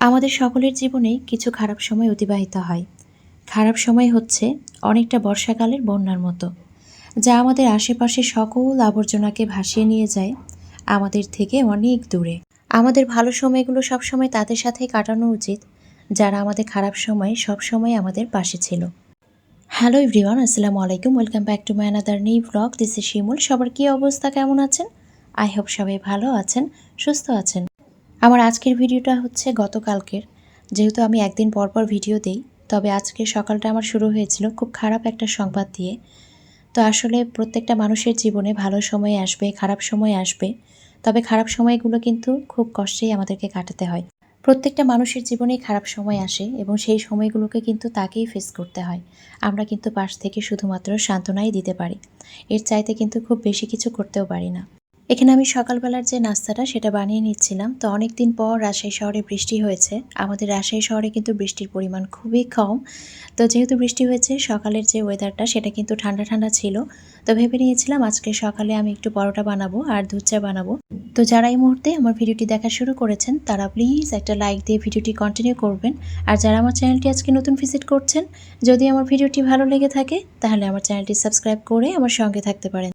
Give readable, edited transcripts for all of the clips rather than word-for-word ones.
আমাদের সকলের জীবনেই কিছু খারাপ সময় অতিবাহিত হয়। খারাপ সময় হচ্ছে অনেকটা বর্ষাকালের বন্যার মতো, যা আমাদের আশেপাশে সকল আবর্জনাকে ভাসিয়ে নিয়ে যায় আমাদের থেকে অনেক দূরে। আমাদের ভালো সময়গুলো সবসময় তাদের সাথেই কাটানো উচিত, যারা আমাদের খারাপ সময়ে সবসময় আমাদের পাশে ছিল। হ্যালো এভরিওয়ান, আসসালামু আলাইকুম। Welcome back to my another new blog. This is Shimul. সবার কী অবস্থা, কেমন আছেন? আই হোপ সবাই ভালো আছেন, সুস্থ আছেন। আমার আজকের ভিডিওটা হচ্ছে গতকালকের। যেহেতু আমি একদিন পর পর ভিডিও দিই, তবে আজকের সকালটা আমার শুরু হয়েছিল খুব খারাপ একটা সংবাদ দিয়ে। তো আসলে প্রত্যেকটা মানুষের জীবনে ভালো সময় আসবে, খারাপ সময় আসবে, তবে খারাপ সময়গুলো কিন্তু খুব কষ্টেই আমাদেরকে কাটাতে হয়। প্রত্যেকটা মানুষের জীবনেই খারাপ সময় আসে এবং সেই সময়গুলোকে কিন্তু তাকেই ফেস করতে হয়। আমরা কিন্তু পাশ থেকে শুধুমাত্র সান্ত্বনাই দিতে পারি, এর চাইতে কিন্তু খুব বেশি কিছু করতেও পারি না। এখানে আমি সকালবেলার যে নাস্তাটা সেটা বানিয়ে নিচ্ছিলাম। তো অনেক দিন পর রাজশাহী শহরে বৃষ্টি হয়েছে। আমাদের রাজশাহী শহরে কিন্তু বৃষ্টির পরিমাণ খুবই কম। তো যেহেতু বৃষ্টি হয়েছে, সকালের যে ওয়েদারটা সেটা কিন্তু ঠান্ডা ঠান্ডা ছিল। তো ভেবে নিয়েছিলাম আজকে সকালে আমি একটু পরোটা বানাবো আর দুধ চা বানাবো। তো যারা এই মুহূর্তে আমার ভিডিওটি দেখা শুরু করেছেন, তারা প্লিজ একটা লাইক দিয়ে ভিডিওটি কন্টিনিউ করবেন। আর যারা আমার চ্যানেলটি আজকে নতুন ভিজিট করছেন, যদি আমার ভিডিওটি ভালো লেগে থাকে তাহলে আমার চ্যানেলটি সাবস্ক্রাইব করে আমার সঙ্গে থাকতে পারেন।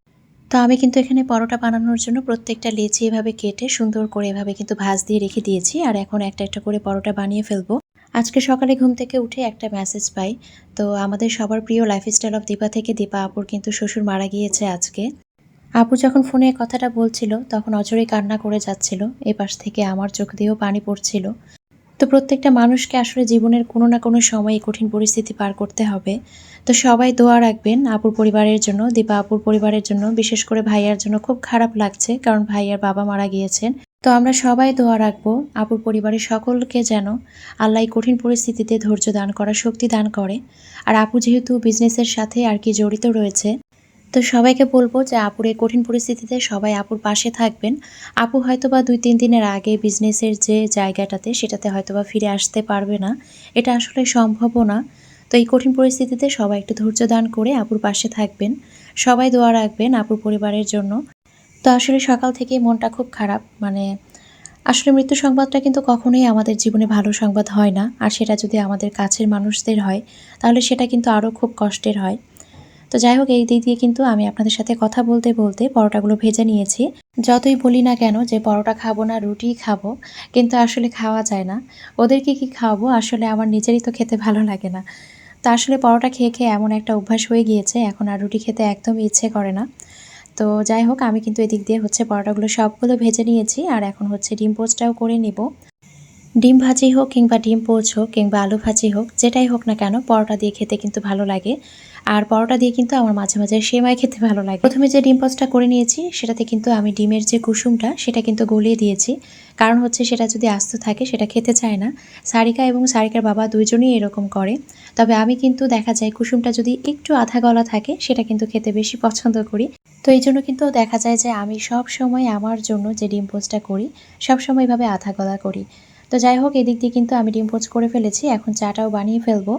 তো আমি কিন্তু এখানে পরোটা বানানোর জন্য প্রত্যেকটা লেচি এভাবে কেটে সুন্দর করে এভাবে কিন্তু ভাঁজ দিয়ে রেখে দিয়েছি। আর এখন একটা একটা করে পরোটা বানিয়ে ফেলবো। আজকে সকালে ঘুম থেকে উঠে একটা মেসেজ পাই। তো আমাদের সবার প্রিয় লাইফস্টাইল অফ দীপা থেকে দীপা আপুর কিন্তু শ্বশুর মারা গিয়েছে আজকে। আপু যখন ফোনে কথাটা বলছিল তখন অঝরে কান্না করে যাচ্ছিল। এপাশ থেকে আমার চোখ দিয়েও পানি পড়ছিল। তো প্রত্যেকটা মানুষকে আসলে জীবনের কোনো না কোনো সময় কঠিন পরিস্থিতি পার করতে হবে। তো সবাই দোয়া রাখবেন আপুর পরিবারের জন্য, দীপা আপুর পরিবারের জন্য, বিশেষ করে ভাইয়ার জন্য খুব খারাপ লাগছে, কারণ ভাইয়ার বাবা মারা গিয়েছেন। তো আমরা সবাই দোয়া রাখবো আপুর পরিবারের সকলকে যেন আল্লাহ কঠিন পরিস্থিতিতে ধৈর্য দান করার শক্তি দান করে। আর আপু যেহেতু বিজনেসের সাথে আর কি জড়িত রয়েছে, তো সবাইকে বলবো যে আপুর এই কঠিন পরিস্থিতিতে সবাই আপুর পাশে থাকবেন। আপু হয়তোবা 2-3 দিনের আগে বিজনেসের যে জায়গাটাতে সেটাতে হয়তোবা ফিরে আসতে পারবে না, এটা আসলে সম্ভবও না। তো এই কঠিন পরিস্থিতিতে সবাই একটু ধৈর্য দান করে আপুর পাশে থাকবেন। সবাই দোয়া রাখবেন আপুর পরিবারের জন্য। তো আসলে সকাল থেকেই মনটা খুব খারাপ, আসলে মৃত্যু সংবাদটা কিন্তু কখনোই আমাদের জীবনে ভালো সংবাদ হয় না। আর সেটা যদি আমাদের কাছের মানুষদের হয়, তাহলে সেটা কিন্তু আরও খুব কষ্টের হয়। তো যাই হোক, এই দিক দিয়ে কিন্তু আমি আপনাদের সাথে কথা বলতে বলতে পরোটাগুলো ভেজে নিয়েছি। যতই বলি না কেন যে পরোটা খাবো না, রুটিই খাবো, কিন্তু আসলে খাওয়া যায় না। ওদেরকে কি খাওয়াবো, আসলে আমার নিজেরই তো খেতে ভালো লাগে না। তো আসলে পরোটা খেয়ে খেয়ে এমন একটা অভ্যাস হয়ে গিয়েছে, এখন আর রুটি খেতে একদমই ইচ্ছে করে না। তো যাই হোক, আমি কিন্তু এদিক দিয়ে হচ্ছে পরোটাগুলো সবগুলো ভেজে নিয়েছি। আর এখন হচ্ছে ডিম পোস্টটাও করে নিব। ডিম ভাজি হোক কিংবা ডিম পোচ হোক কিংবা আলু ভাজি হোক, যেটাই হোক না কেন পরোটা দিয়ে খেতে কিন্তু ভালো লাগে। আর পরোটা দিয়ে কিন্তু আমার মাঝে মাঝে সেমাই খেতে ভালো লাগে। প্রথমে যে ডিম পোচটা করে নিয়েছি সেটাতে কিন্তু আমি ডিমের যে কুসুমটা সেটা কিন্তু গলিয়ে দিয়েছি, কারণ হচ্ছে সেটা যদি আস্ত থাকে সেটা খেতে চায় না। সারিকা এবং সারিকার বাবা দুইজনই এরকম করে। তবে আমি কিন্তু দেখা যায় কুসুমটা যদি একটু আধা গলা থাকে সেটা কিন্তু খেতে বেশি পছন্দ করি। তো এই জন্য কিন্তু দেখা যায় যে আমি সব সময় আমার জন্য যে ডিম পোচটা করি সব সময় এভাবে আধা গলা করি। তো যাই হোক, এদিক দিয়ে কিন্তু আমি ডিম পোচ করে ফেলেছি, এখন চাটাও বানিয়ে ফেলবো।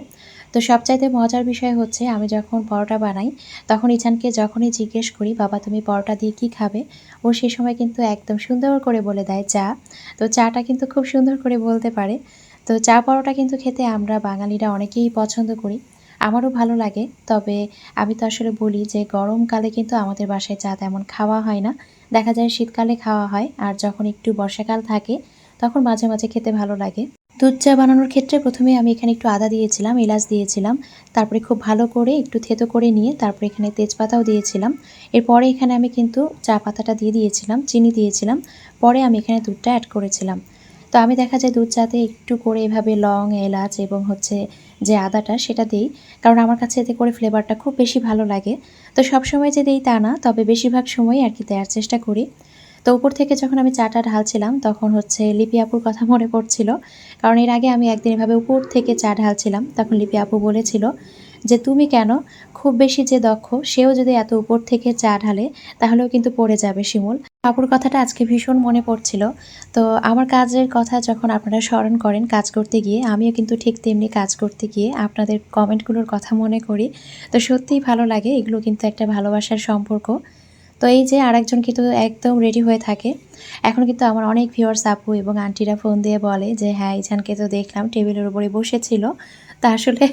তো সবচাইতে মজার বিষয় হচ্ছে আমি যখন পরোটা বানাই তখন ইছানকে যখনই জিজ্ঞেস করি বাবা তুমি পরোটা দিয়ে কি খাবে, ও সেই সময় কিন্তু একদম সুন্দর করে বলে দেয় চা। তো চাটা কিন্তু খুব সুন্দর করে বলতে পারে। তো চা পরোটা কিন্তু খেতে আমরা বাঙালিরা অনেকেই পছন্দ করি, আমারও ভালো লাগে। তবে আমি তো আসলে বলি যে গরমকালে কিন্তু আমাদের বাসায় চা তেমন খাওয়া হয় না, দেখা যায় শীতকালে খাওয়া হয়। আর যখন একটু বর্ষাকাল থাকে তখন মাঝে মাঝে খেতে ভালো লাগে। দুধ চা বানানোর ক্ষেত্রে প্রথমে আমি এখানে একটু আদা দিয়েছিলাম, এলাচ দিয়েছিলাম, তারপরে খুব ভালো করে একটু থেতো করে নিয়ে তারপরে এখানে তেজপাতাও দিয়েছিলাম। এরপরে এখানে আমি কিন্তু চা পাতাটা দিয়ে দিয়েছিলাম, চিনি দিয়েছিলাম, পরে আমি এখানে দুধটা অ্যাড করেছিলাম। তো আমি দেখা যায় দুধ চাতে একটু করে এভাবে লং, এলাচ এবং হচ্ছে যে আদাটা সেটা দিই, কারণ আমার কাছে এতে করে ফ্লেভারটা খুব বেশি ভালো লাগে। তো সবসময় যে দিই তা না, তবে বেশিরভাগ সময় আর কি দেওয়ার চেষ্টা করি। তো উপর থেকে যখন আমি চাটা ঢালছিলাম তখন হচ্ছে লিপি আপুর কথা মনে পড়ছিল, কারণ এর আগে আমি একদিন এভাবে উপর থেকে চা ঢালছিলাম, তখন লিপি আপু বলেছিল যে তুমি কেন, খুব বেশি যে দক্ষ সেও যদি এত উপর থেকে চা ঢালে তাহলেও কিন্তু পড়ে যাবে শিমুল। আপুর কথাটা আজকে ভীষণ মনে পড়ছিল। তো আমার কাজের কথা যখন আপনারা স্মরণ করেন কাজ করতে গিয়ে, আমিও কিন্তু ঠিক তেমনি কাজ করতে গিয়ে আপনাদের কমেন্টগুলোর কথা মনে করি। তো সত্যিই ভালো লাগে, এগুলো কিন্তু একটা ভালোবাসার সম্পর্ক। তো এই যে আরেকজন কিন্তু একদম রেডি হয়ে থাকে। এখন কিন্তু আমার অনেক ভিউয়ার্স আপু এবং আন্টিরা ফোন দিয়ে বলে যে হ্যাঁ, ইজানকে তো দেখলাম টেবিলের উপরে বসেছিল। তা আসলে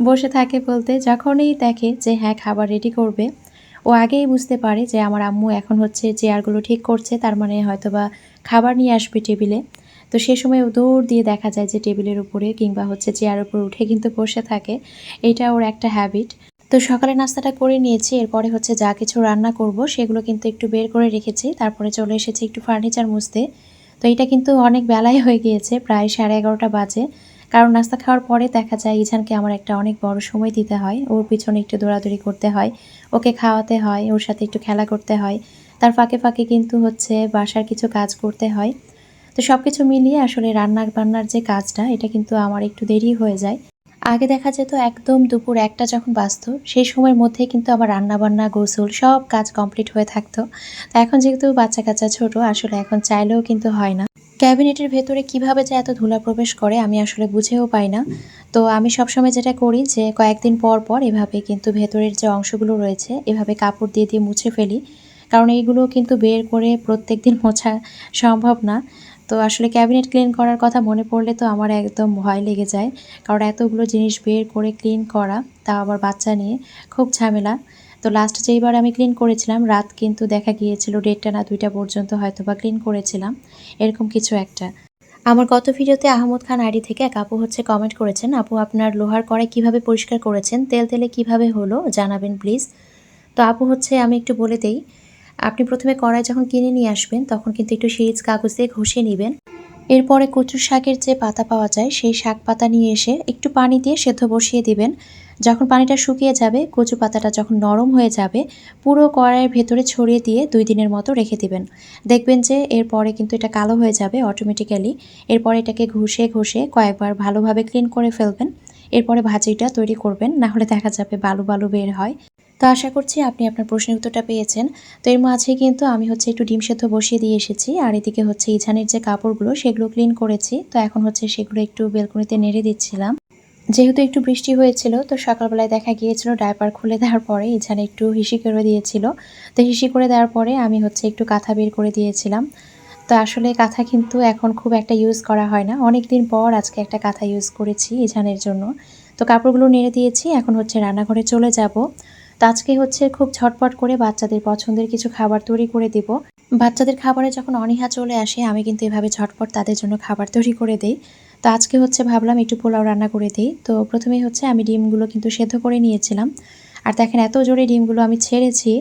বসে থাকে বলতে যখনই দেখে যে হ্যাঁ, খাবার রেডি করবে, ও আগেই বুঝতে পারে যে আমার আম্মু এখন হচ্ছে চেয়ারগুলো ঠিক করছে, তার মানে হয়তোবা খাবার নিয়ে আসবে টেবিলে। তো সে সময় ও দৌড় দিয়ে দেখা যায় যে টেবিলের উপরে কিংবা হচ্ছে চেয়ারের উপরে উঠে কিন্তু বসে থাকে। এটা ওর একটা হ্যাবিট। তো সকালে নাস্তাটা করে নিয়েছি, এরপরে হচ্ছে যা কিছু রান্না করব সেগুলো কিন্তু একটু বের করে রেখেছি। তারপরে চলে এসেছি একটু ফার্নিচার মুছতে। তো এটা কিন্তু অনেক বেলাই হয়ে গিয়েছে, প্রায় 11:30 বাজে। কারণ নাস্তা খাওয়ার পরে দেখা যায় ইজানকে আমার একটা অনেক বড় সময় দিতে হয়, ওর পিছনে একটু দৌড়াদৌড়ি করতে হয়, ওকে খাওয়াতে হয়, ওর সাথে একটু খেলা করতে হয়। তার ফাঁকে ফাঁকে কিন্তু হচ্ছে বাসার কিছু কাজ করতে হয়। তো সবকিছু মিলিয়ে আসলে রান্নার বান্নার যে কাজটা, এটা কিন্তু আমার একটু দেরি হয়ে যায়। আগে দেখা যেত একদম দুপুর ১টা যখন বাজতো, সেই সময়ের মধ্যেই কিন্তু আমার রান্নাবান্না, গোসল সব কাজ কমপ্লিট হয়ে থাকতো। তো এখন যেহেতু বাচ্চা-কাচ্চা ছোট, আসলে এখন চাইলেও কিন্তু হয় না। ক্যাবিনেটের ভেতরে কিভাবে যে এত ধুলা প্রবেশ করে আমি আসলে বুঝেও পাই না। তো আমি সবসময় যেটা করি যে কয়েকদিন পর, পর এভাবে কিন্তু ভেতরের যে অংশগুলো রয়েছে এভাবে কাপড় দিয়ে, দিয়ে মুছে ফেলি। কারণ এইগুলো কিন্তু বের করে প্রত্যেকদিন মোছা সম্ভব না। তো আসলে ক্যাবিনেট ক্লিন করার কথা মনে পড়লে তো আমার একদম ভয় লেগে যায়। কারণ এতগুলো জিনিস বের করে ক্লিন করা, তাও আবার বাচ্চা নিয়ে, খুব ঝামেলা। তো লাস্ট যেইবার আমি ক্লিন করেছিলাম রাত কিন্তু দেখা গিয়েছিল ১:৩০ না ২টা পর্যন্ত হয়তোবা ক্লিন করেছিলাম, এরকম কিছু একটা। আমার গত ভিডিওতে আহমদ খান আইডি থেকে এক আপু হচ্ছে কমেন্ট করেছেন, আপু আপনার লোহার কড়াই কিভাবে পরিষ্কার করেছেন, তেলে কিভাবে হলো জানাবেন প্লিজ। তো আপু হচ্ছে আমি একটু বলে দেই, আপনি প্রথমে কড়াই যখন কিনে নিয়ে আসবেন তখন কিন্তু একটু সিরিজ কাগজ দিয়ে ঘষে নেবেন। এরপরে কচুর শাকের যে পাতা পাওয়া যায় সেই শাক পাতা নিয়ে এসে একটু পানি দিয়ে সেদ্ধ বসিয়ে দিবেন। যখন পানিটা শুকিয়ে যাবে, কচু পাতাটা যখন নরম হয়ে যাবে, পুরো কড়াইয়ের ভেতরে ছড়িয়ে দিয়ে ২ দিনের মতো রেখে দিবেন। দেখবেন যে এরপরে কিন্তু এটা কালো হয়ে যাবে অটোমেটিক্যালি। এরপরে এটাকে ঘষে ঘষে কয়েকবার ভালোভাবে ক্লিন করে ফেলবেন। এরপরে ভাজিটা তৈরি করবেন, না হলে দেখা যাবে বালু বালু বের হয়। তো আশা করছি আপনি আপনার প্রশ্নের উত্তরটা পেয়েছেন। তো এর মাঝে কিন্তু আমি হচ্ছে একটু ডিম সেদ্ধ বসিয়ে দিয়ে এসেছি, আর এদিকে হচ্ছে ইজানের যে কাপড়গুলো সেগুলো ক্লিন করেছি। তো এখন হচ্ছে সেগুলো একটু বেলকনিতে নেড়ে দিচ্ছিলাম। যেহেতু একটু বৃষ্টি হয়েছিল, তো সকালবেলায় দেখা গিয়েছিল ডায়পার খুলে দেওয়ার পরে ইজান একটু হিসি করে দিয়েছিল। তো হিসি করে দেওয়ার পরে আমি হচ্ছে একটু কাঁথা বের করে দিয়েছিলাম। তো আসলে কাঁথা কিন্তু এখন খুব একটা ইউজ করা হয় না, অনেক দিন পর আজকে একটা কাঁথা ইউজ করেছি ইজানের জন্য। তো কাপড়গুলো নেড়ে দিয়েছি, এখন হচ্ছে রান্নাঘরে চলে যাব। তো আজকে হচ্ছে খুব ঝটপট করে বাচ্চাদের পছন্দের কিছু খাবার তৈরি করে দিব। বাচ্চাদের খাবারে যখন অনীহা চলে আসে আমি কিন্তু এভাবে ঝটপট তাদের জন্য খাবার তৈরি করে দেই। তো আজকে হচ্ছে ভাবলাম একটু পোলাও রান্না করে দিই। তো প্রথমেই হচ্ছে আমি ডিমগুলো কিন্তু সেদ্ধ করে নিয়েছিলাম। আর দেখেন এত জোরে ডিমগুলো আমি ছেড়েছি,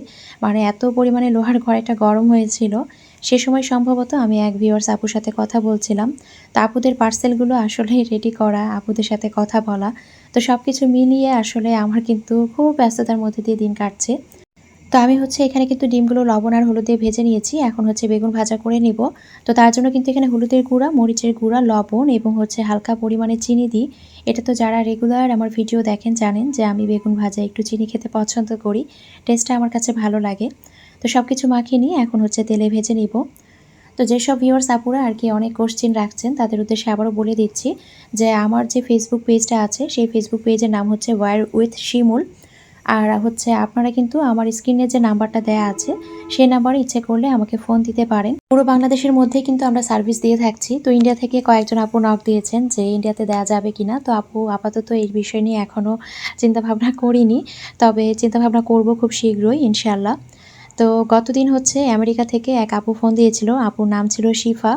মানে এত পরিমাণে লোহার কড়াইটা গরম হয়েছিল। সে সময় সম্ভবত আমি এক ভিউয়ার্স আপুর সাথে কথা বলছিলাম। তো আপুদের পার্সেলগুলো আসলেই রেডি করা, আপুদের সাথে কথা বলা, তো সব কিছু মিলিয়ে আসলে আমার কিন্তু খুব ব্যস্ততার মধ্যে দিয়ে দিন কাটছে। তো আমি হচ্ছে এখানে কিন্তু ডিমগুলো লবণ আর হলুদ দিয়ে ভেজে নিয়েছি। এখন হচ্ছে বেগুন ভাজা করে নিব। তো তার জন্য কিন্তু এখানে হলুদের গুঁড়া, মরিচের গুঁড়া, লবণ এবং হচ্ছে হালকা পরিমাণে চিনি দিই। এটা তো যারা রেগুলার আমার ভিডিও দেখেন জানেন যে আমি বেগুন ভাজায় একটু চিনি খেতে পছন্দ করি। টেস্টটা আমার কাছে ভালো লাগে। তো সবকিছু মাখিয়ে নিয়ে এখন হচ্ছে তেলে ভেজে নিব। তো যেসব ভিউয়ার্স আপুরা আর কি অনেক কোশ্চেন রাখছেন তাদের উদ্দেশ্যে আবারও বলে দিচ্ছি যে আমার যে ফেসবুক পেজটা আছে সেই ফেসবুক পেজের নাম হচ্ছে ওয়্যার উইথ শিমুল। আর হচ্ছে আপনারা কিন্তু আমার স্ক্রিনে যে নাম্বারটা দেয়া আছে সেই নাম্বারে ইচ্ছে করলে আমাকে ফোন দিতে পারেন। পুরো বাংলাদেশের মধ্যেই কিন্তু আমরা সার্ভিস দিয়ে থাকছি। তো ইন্ডিয়া থেকে কয়েকজন আপু নক দিয়েছেন যে ইন্ডিয়াতে দেওয়া যাবে কিনা। তো আপু আপাতত এই বিষয় নিয়ে এখনও চিন্তাভাবনা করিনি, তবে চিন্তাভাবনা করব খুব শীঘ্রই ইনশাল্লাহ। তো গতদিন হচ্ছে আমেরিকা থেকে এক আপু ফোন দিয়েছিল, আপুর নাম ছিল শিফা।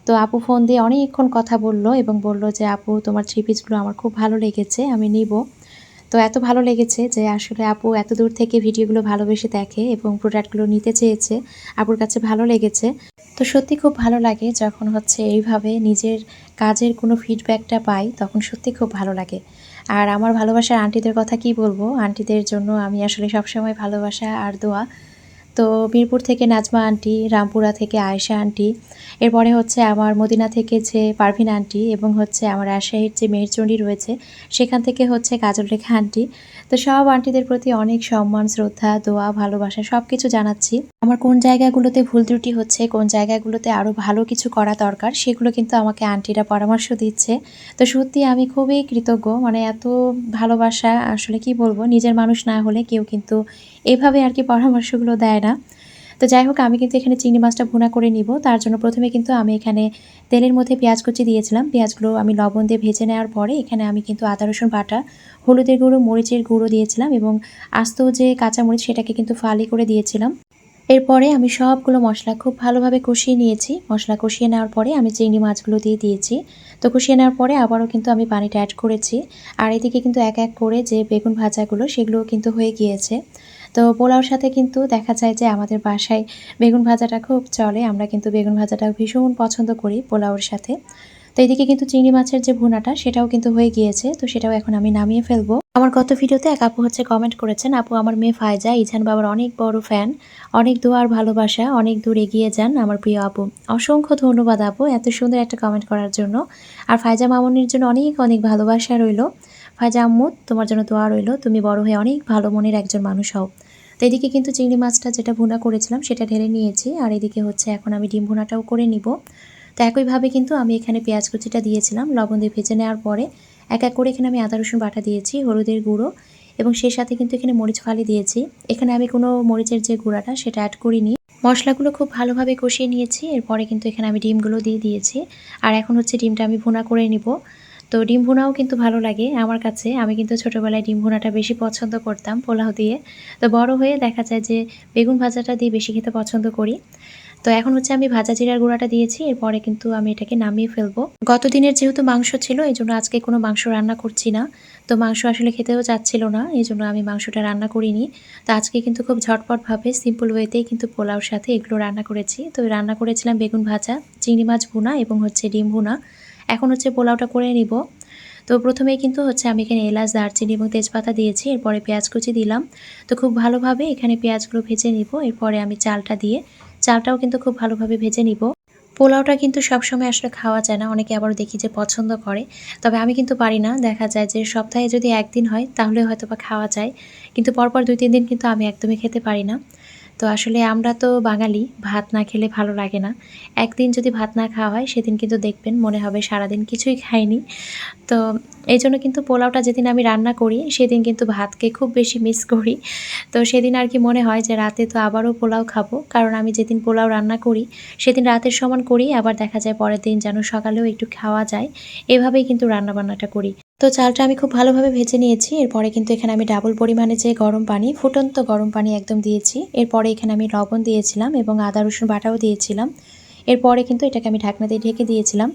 তো আপু ফোন দিয়ে অনেকক্ষণ কথা বলল এবং বলল যে আপু তোমার থ্রি পিসগুলো আমার খুব ভালো লেগেছে, আমি নিব। তো এত ভালো লেগেছে যে আসলে আপু এত দূর থেকে ভিডিওগুলো ভালোবেসে দেখে এবং প্রোডাক্টগুলো নিতে চেয়েছে, আপুর কাছে ভালো লেগেছে। তো সত্যি খুব ভালো লাগে যখন হচ্ছে এইভাবে নিজের কাজের কোনো ফিডব্যাকটা পাই, তখন সত্যি খুব ভালো লাগে। আর আমার ভালোবাসার আন্টিদের কথা কি বলবো, আন্টিদের জন্য আমি আসলে সবসময় ভালোবাসা আর দোয়া। তো মিরপুর থেকে নাজমা আন্টি, রামপুরা থেকে আয়েশা আন্টি, এরপরে হচ্ছে আমার মদিনা থেকে যে পারভিন আন্টি এবং হচ্ছে আমার রাজশাহীর যে মেহেরচণ্ডী রয়েছে সেখান থেকে হচ্ছে কাজল রেখা আন্টি। তো সব আন্টিদের প্রতি অনেক সম্মান, শ্রদ্ধা, দোয়া, ভালোবাসা সব কিছু জানাচ্ছি। আমার কোন জায়গাগুলোতে ভুল ত্রুটি হচ্ছে, কোন জায়গাগুলোতে আরও ভালো কিছু করা দরকার সেগুলো কিন্তু আমাকে আন্টিরা পরামর্শ দিচ্ছে। তো সত্যি আমি খুবই কৃতজ্ঞ, মানে এত ভালোবাসা আসলে কি বলবো, নিজের মানুষ না হলে কেউ কিন্তু এভাবে আর কি পরামর্শগুলো দেয় না। তো যাই হোক, আমি কিন্তু এখানে চিংড়ি মাছটা ভুনা করে নিব। তার জন্য প্রথমে কিন্তু আমি এখানে তেলের মধ্যে পেঁয়াজ কুচি দিয়েছিলাম। পেঁয়াজগুলো আমি লবণ দিয়ে ভেজে নেওয়ার পরে এখানে আমি কিন্তু আদা রসুন বাটা, হলুদের গুঁড়ো, মরিচের গুঁড়ো দিয়েছিলাম এবং আস্ত যে কাঁচামরিচ সেটাকে কিন্তু ফালি করে দিয়েছিলাম। এরপরে আমি সবগুলো মশলা খুব ভালোভাবে কষিয়ে নিয়েছি। মশলা কষিয়ে নেওয়ার পরে আমি চিংড়ি মাছগুলো দিয়ে দিয়েছি। তো কষিয়ে নেওয়ার পরে আবারও কিন্তু আমি পানিটা অ্যাড করেছি। আর এদিকে কিন্তু এক এক করে যে বেগুন ভাজাগুলো সেগুলোও কিন্তু হয়ে গিয়েছে। তো পোলাওর সাথে কিন্তু দেখা যায় যে আমাদের বাসায় বেগুন ভাজাটা খুব চলে। আমরা কিন্তু বেগুন ভাজাটা ভীষণ পছন্দ করি পোলাওর সাথে। তো এদিকে কিন্তু চিংড়ি মাছের যে ভুনাটা সেটাও কিন্তু হয়ে গিয়েছে। তো সেটাও এখন আমি নামিয়ে ফেলবো। আমার গত ভিডিওতে এক আপু কমেন্ট করেছেন, আপু আমার মেয়ে ফায়জা ইজান বাবার অনেক বড় ফ্যান, অনেক দোয়া আর ভালোবাসা, অনেক দূর এগিয়ে যান আমার প্রিয় আপু। অসংখ্য ধন্যবাদ আপু এত সুন্দর একটা কমেন্ট করার জন্য। আর ফায়জা মামুনির জন্য অনেক অনেক ভালোবাসা রইল। ফায়জা আম্মু তোমার জন্য দোয়া রইল, তুমি বড় হয়ে অনেক ভালো মনের একজন মানুষ হও। তো এদিকে কিন্তু চিংড়ি মাছটা যেটা ভুনা করেছিলাম সেটা ঢেলে নিয়েছি। আর এদিকে হচ্ছে এখন আমি ডিম ভুনাটাও করে নিব। তো একইভাবে কিন্তু আমি এখানে পেঁয়াজ কুচিটা দিয়েছিলাম, লবণ দিয়ে ভেজে নেওয়ার পরে এক এক করে এখানে আমি আদা রসুন বাটা দিয়েছি, হলুদের গুঁড়ো এবং সেই সাথে কিন্তু এখানে মরিচ ফালি দিয়েছি। এখানে আমি কোনো মরিচের যে গুঁড়াটা সেটা অ্যাড করিনি। মশলাগুলো খুব ভালোভাবে কষিয়ে নিয়েছি। এরপরে কিন্তু এখানে আমি ডিমগুলো দিয়ে দিয়েছি। আর এখন হচ্ছে ডিমটা আমি ভুনা করে নিব। তো ডিম ভুনাও কিন্তু ভালো লাগে আমার কাছে। আমি কিন্তু ছোটোবেলায় ডিম ভুনাটা বেশি পছন্দ করতাম পোলাও দিয়ে। তো বড় হয়ে দেখা যায় যে বেগুন ভাজাটা দিয়ে বেশি খেতে পছন্দ করি। তো এখন হচ্ছে আমি ভাজা জিরার গুঁড়াটা দিয়েছি। এরপরে কিন্তু আমি এটাকে নামিয়ে ফেলবো। গত দিনের যেহেতু মাংস ছিল এই জন্য আজকে কোনো মাংস রান্না করছি না। তো মাংস আসলে খেতেও চাচ্ছিল না, এই জন্য আমি মাংসটা রান্না করিনি। তো আজকে কিন্তু খুব ঝটপটভাবে সিম্পল ওয়েতেই কিন্তু পোলাওর সাথে এগুলো রান্না করেছি। তো রান্না করেছিলাম বেগুন ভাজা, চিংড়ি মাছ ভুনা এবং হচ্ছে ডিম ভুনা। এখন হচ্ছে পোলাওটা করে নিব। তো প্রথমেই কিন্তু হচ্ছে আমি এখানে এলাচ, দারচিনি এবং তেজপাতা দিয়েছি। এরপরে পেঁয়াজ কুচি দিলাম। তো খুব ভালোভাবে এখানে পেঁয়াজগুলো ভেজে নিব। এরপরে আমি চালটা দিয়ে চালটাও কিন্তু খুব ভালোভাবে ভেজে নিব। পোলাওটা কিন্তু সবসময় আসলে খাওয়া যায় না, অনেকে আবারও দেখি যে পছন্দ করে, তবে আমি কিন্তু পারি না। দেখা যায় যে সপ্তাহে যদি একদিন হয় তাহলে হয়তো বা খাওয়া যায়, কিন্তু পরপর 2-3 দিন কিন্তু আমি একদমই খেতে পারি না। তো আসলে আমরা তো বাঙালি, ভাত না খেলে ভালো লাগে না। একদিন যদি ভাত না খাওয়া হয় সেদিন কিন্তু দেখবেন মনে হবে সারাদিন কিছুই খাইনি। তো এইজন্য কিন্তু পোলাওটা যেদিন আমি রান্না করি সেদিন কিন্তু ভাতকে খুব বেশি মিস করি। তো সেদিন আর কি মনে হয় যে রাতে তো আবারও পোলাও খাবো, কারণ আমি যেদিন পোলাও রান্না করি সেদিন রাতের সমান করি, আবার দেখা যায় পরের দিন যেন সকালেও একটু খাওয়া যায়, এভাবেই কিন্তু রান্নাবান্নাটা করি। তো চালটা আমি খুব ভালোভাবে ভেজে নিয়েছি। এরপরে কিন্তু এখানে আমি ডাবল পরিমাণে যে গরম পানি, ফুটন্ত গরম পানি একদম দিয়েছি। এরপরে এখানে আমি লবণ দিয়েছিলাম এবং আদা রসুন বাটাও দিয়েছিলাম। এরপরে কিন্তু এটাকে আমি ঢাকনা দিয়ে ঢেকে দিয়েছিলাম।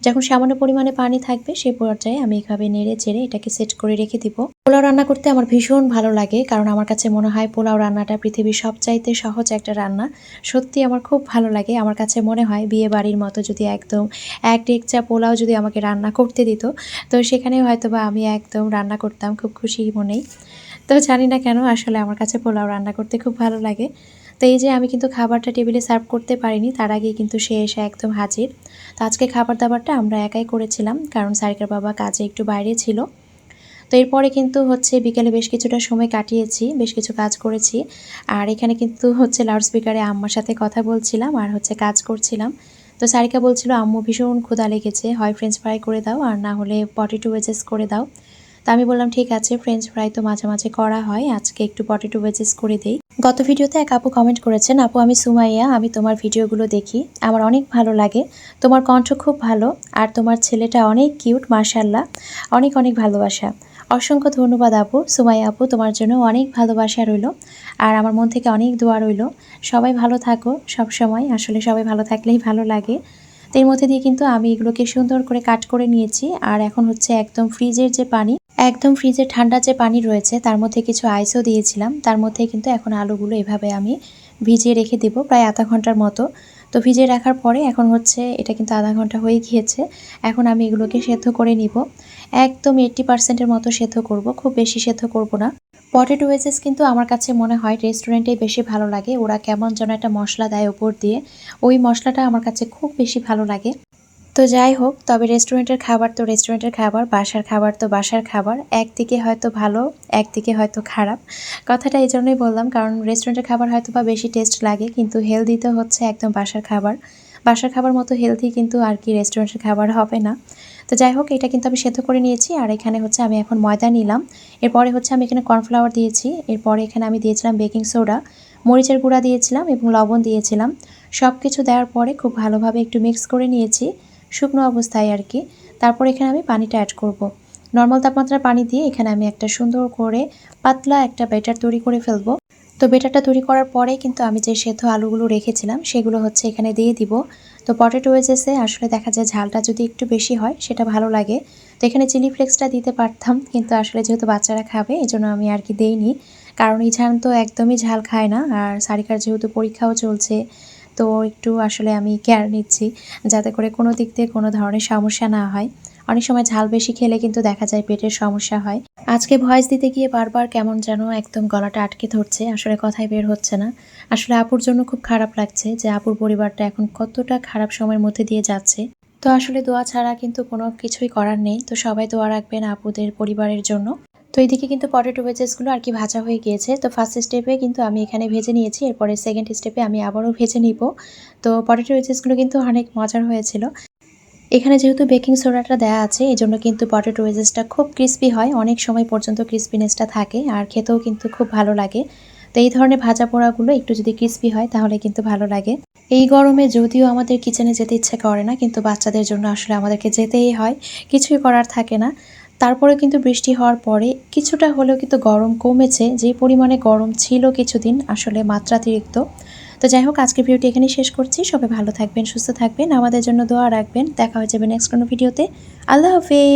যখন সামান্য পরিমাণে পানি থাকবে সেই পর্যায়ে আমি এভাবে নেড়ে চেড়ে এটাকে সেট করে রেখে দিব। পোলাও রান্না করতে আমার ভীষণ ভালো লাগে, কারণ আমার কাছে মনে হয় পোলাও রান্নাটা পৃথিবীর সবচাইতে সহজ একটা রান্না। সত্যি আমার খুব ভালো লাগে। আমার কাছে মনে হয় বিয়ে বাড়ির মতো যদি একদম এক ডেকচা পোলাও যদি আমাকে রান্না করতে দিত, তো সেখানে হয়তো বা আমি একদম রান্না করতাম খুব খুশি মনেই। তো জানি না কেন আসলে আমার কাছে পোলাও রান্না করতে খুব ভালো লাগে। তো এই যে আমি কিন্তু খাবারটা টেবিলে সার্ভ করতে পারিনি, তার আগেই কিন্তু সে এসে একদম হাজির। তো আজকে খাবার দাবারটা আমরা একাই করেছিলাম, কারণ সারিকার বাবা কাজে একটু বাইরে ছিল। তো এরপরে কিন্তু হচ্ছে বিকেলে বেশ কিছুটা সময় কাটিয়েছি, বেশ কিছু কাজ করেছি। আর এখানে কিন্তু হচ্ছে লাউডস্পিকারে আম্মার সাথে কথা বলছিলাম আর হচ্ছে কাজ করছিলাম। তো সারিকা বলছিল আম্মু ভীষণ ক্ষুধা লেগেছে, হয় ফ্রেঞ্চ ফ্রাই করে দাও আর না হলে পটেটো ওয়েজেস করে দাও। তা আমি বললাম ঠিক আছে, ফ্রেঞ্চ ফ্রাই তো মাঝে মাঝে করা হয়, আজকে একটু পটেটো ওয়েজেস করে দেই। গত ভিডিওতে এক আপু কমেন্ট করেছেন, আপু আমি সুমাইয়া, আমি তোমার ভিডিওগুলো দেখি, আমার অনেক ভালো লাগে, তোমার কণ্ঠ খুব ভালো আর তোমার ছেলেটা অনেক কিউট, মাশাআল্লাহ, অনেক অনেক ভালোবাসা। অসংখ্য ধন্যবাদ আপু। সুমাইয়া আপু তোমার জন্য অনেক ভালোবাসা রইল আর আমার মন থেকে অনেক দোয়া রইল। সবাই ভালো থাকো সব সময়, আসলে সবাই ভালো থাকলেই ভালো লাগে। তো এর মধ্যে দিয়ে কিন্তু আমি এগুলোকে সুন্দর করে কাট করে নিয়েছি। আর এখন হচ্ছে একদম ফ্রিজের যে পানি, একদম ফ্রিজের ঠান্ডা যে পানি রয়েছে তার মধ্যে কিছু আইসও দিয়েছিলাম, তার মধ্যে কিন্তু এখন আলুগুলো এভাবে আমি ভিজিয়ে রেখে দিব প্রায় আধা ঘন্টার মতো। তো ভিজিয়ে রাখার পরে এখন হচ্ছে এটা কিন্তু আধা ঘন্টা হয়ে গিয়েছে। এখন আমি এগুলোকে সেদ্ধ করে নিব, একদম 80%-এর মতো সেদ্ধ করব, খুব বেশি সেদ্ধ করব না। পটেটো ওয়েজেস কিন্তু আমার কাছে মনে হয় রেস্টুরেন্টেই বেশি ভালো লাগে, ওরা কেমন যেন একটা মশলা দেয় ওপর দিয়ে, ওই মশলাটা আমার কাছে খুব বেশি ভালো লাগে। তো যাই হোক, তবে রেস্টুরেন্টের খাবার তো রেস্টুরেন্টের খাবার, বাসার খাবার তো বাসার খাবার, একদিকে হয়তো ভালো একদিকে হয়তো খারাপ। কথাটা এই জন্যই বললাম, কারণ রেস্টুরেন্টের খাবার হয়তো বা বেশি টেস্ট লাগে, কিন্তু হেলদি তো হচ্ছে একদম বাসার খাবার। বাসার খাবার মতো হেলদি কিন্তু আর কি রেস্টুরেন্টের খাবার হবে না। তো যাই হোক, এটা কিন্তু আমি সেদ্ধ করে নিয়েছি। আর এখানে হচ্ছে আমি এখন ময়দা নিলাম। এরপরে হচ্ছে আমি এখানে কর্নফ্লাওয়ার দিয়েছি। এরপরে এখানে আমি দিয়েছিলাম বেকিং সোডা, মরিচের গুঁড়া দিয়েছিলাম এবং লবণ দিয়েছিলাম। সব কিছু দেওয়ার পরে খুব ভালোভাবে একটু মিক্স করে নিয়েছি, শুকনো অবস্থায় আর কি। তারপর এখানে আমি পানিটা অ্যাড করব। নর্মাল তাপমাত্রার পানি দিয়ে এখানে আমি একটা সুন্দর করে পাতলা একটা ব্যাটার তৈরি করে ফেলবো। তো ব্যাটারটা তৈরি করার পরে কিন্তু আমি যে সেদ্ধ আলুগুলো রেখেছিলাম সেগুলো হচ্ছে এখানে দিয়ে দিব। তো পটেটো ওয়েজেসে আসলে দেখা যায় ঝালটা যদি একটু বেশি হয় সেটা ভালো লাগে। তো এখানে চিলি ফ্লেক্সটা দিতে পারতাম, কিন্তু আসলে যেহেতু বাচ্চারা খাবে এজন্য আমি আর কি দেইনি। কারণ ইঝান তো একদমই ঝাল খায় না, আর সারিকার যেহেতু পরীক্ষাও চলছে, তো একটু আসলে আমি কেয়ার নিচ্ছি যাতে করে কোনো দিক দিয়ে কোনো ধরনের সমস্যা না হয়। অনেক সময় ঝাল বেশি খেলে কিন্তু দেখা যায় পেটের সমস্যা হয়। আজকে ভয়েস দিতে গিয়ে বারবার কেমন যেন একদম গলাটা আটকে ধরছে, আসলে কথাই বের হচ্ছে না। আসলে আপুর জন্য খুব খারাপ লাগছে যে আপুর পরিবারটা এখন কতটা খারাপ সময়ের মধ্যে দিয়ে যাচ্ছে। তো আসলে দোয়া ছাড়া কিন্তু কোনো কিছুই করার নেই। তো সবাই দোয়া রাখবেন আপুদের পরিবারের জন্য। তো এইদিকে কিন্তু পটেটো ওয়েজেসগুলো আর কি ভাজা হয়ে গিয়েছে। তো ফার্স্ট স্টেপে কিন্তু আমি এখানে ভেজে নিয়েছি, এরপরে সেকেন্ড স্টেপে আমি আবারও ভেজে নিব। তো পটেটো ওয়েজেসগুলো কিন্তু অনেক মজার হয়েছিল। এখানে যেহেতু বেকিং সোডাটা দেয়া আছে এজন্য কিন্তু পটেটো ওয়েজেসটা খুব ক্রিস্পি হয়, অনেক সময় পর্যন্ত ক্রিস্পিনেসটা থাকে আর খেতেও কিন্তু খুব ভালো লাগে। তো এই ধরনের ভাজা পোড়াগুলো একটু যদি ক্রিস্পি হয় তাহলে কিন্তু ভালো লাগে। এই গরমে যদিও আমাদের কিচেনে যেতে ইচ্ছে করে না, কিন্তু বাচ্চাদের জন্য আসলে আমাদেরকে যেতেই হয়, কিছুই করার থাকে না। তারপরে কিন্তু বৃষ্টি হওয়ার পরে কিছুটা হলেও কিন্তু গরম কমেছে, যে পরিমাণে গরম ছিল কিছুদিন আসলে মাত্রাতিরিক্ত। তো যাই হোক, আজকের ভিডিওটি এখানেই শেষ করছি। সবাই ভালো থাকবেন, সুস্থ থাকবেন, আমাদের জন্য দোয়া রাখবেন। দেখা হয়ে যাবে নেক্সট কোনো ভিডিওতে। আল্লাহ হাফেজ।